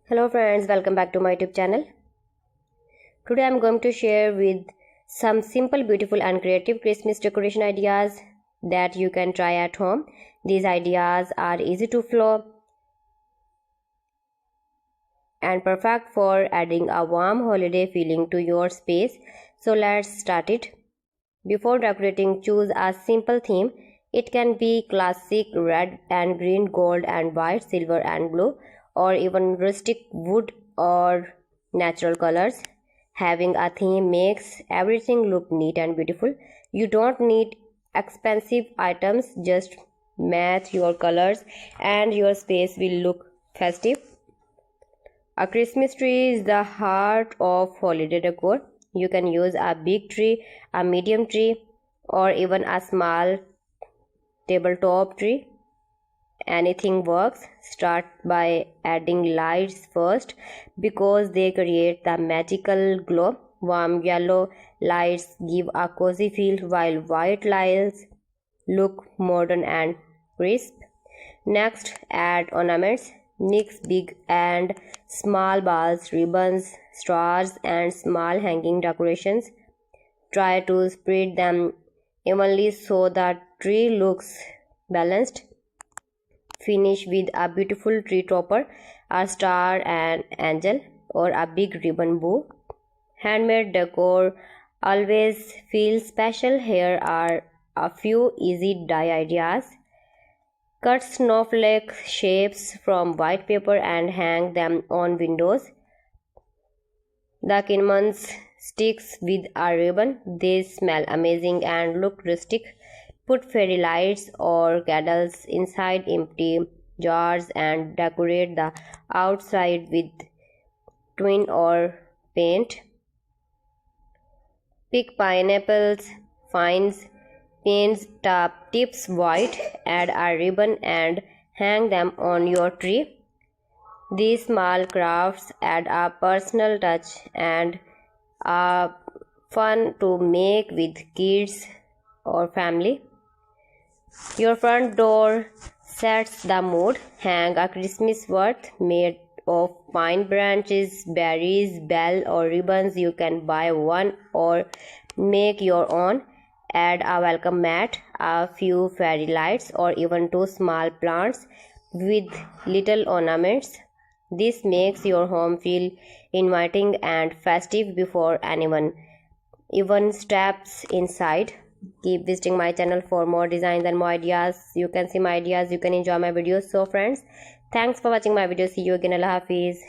Hello friends, welcome back to my YouTube channel. Today I am going to share with some simple, beautiful and creative Christmas decoration ideas that you can try at home. These ideas are easy to follow and perfect for adding a warm holiday feeling to your space. So let's start it. Before decorating, choose a simple theme. It can be classic red and green, gold and white, silver and blue, or even rustic wood or natural colors. Having a theme makes everything look neat and beautiful. You don't need expensive items, just match your colors and your space will look festive. A Christmas tree is the heart of holiday decor. You can use a big tree, a medium tree, or even a small tabletop tree. Anything works. Start by adding lights first because they create the magical glow. Warm yellow lights give a cozy feel while white lights look modern and crisp. Next, add ornaments. Mix big and small balls, ribbons, stars and small hanging decorations. Try to spread them evenly so the tree looks balanced. Finish with a beautiful tree topper, a star, an angel, or a big ribbon bow. Handmade decor always feels special. Here are a few easy dye ideas. Cut snowflake shapes from white paper and hang them on windows. The cinnamons sticks with a ribbon. They smell amazing and look rustic. Put fairy lights or candles inside empty jars and decorate the outside with twine or paint. Pick pineapples, vines, paint tips white, add a ribbon and hang them on your tree. These small crafts add a personal touch and are fun to make with kids or family. Your front door sets the mood. Hang a Christmas wreath made of pine branches, berries, bell or ribbons. You can buy one or make your own. Add a welcome mat, a few fairy lights or even two small plants with little ornaments. This makes your home feel inviting and festive before anyone even steps inside. Keep visiting my channel for more designs and more ideas. You can see my ideas, you can enjoy my videos. So friends, thanks for watching my video. See you again. Allah Hafiz.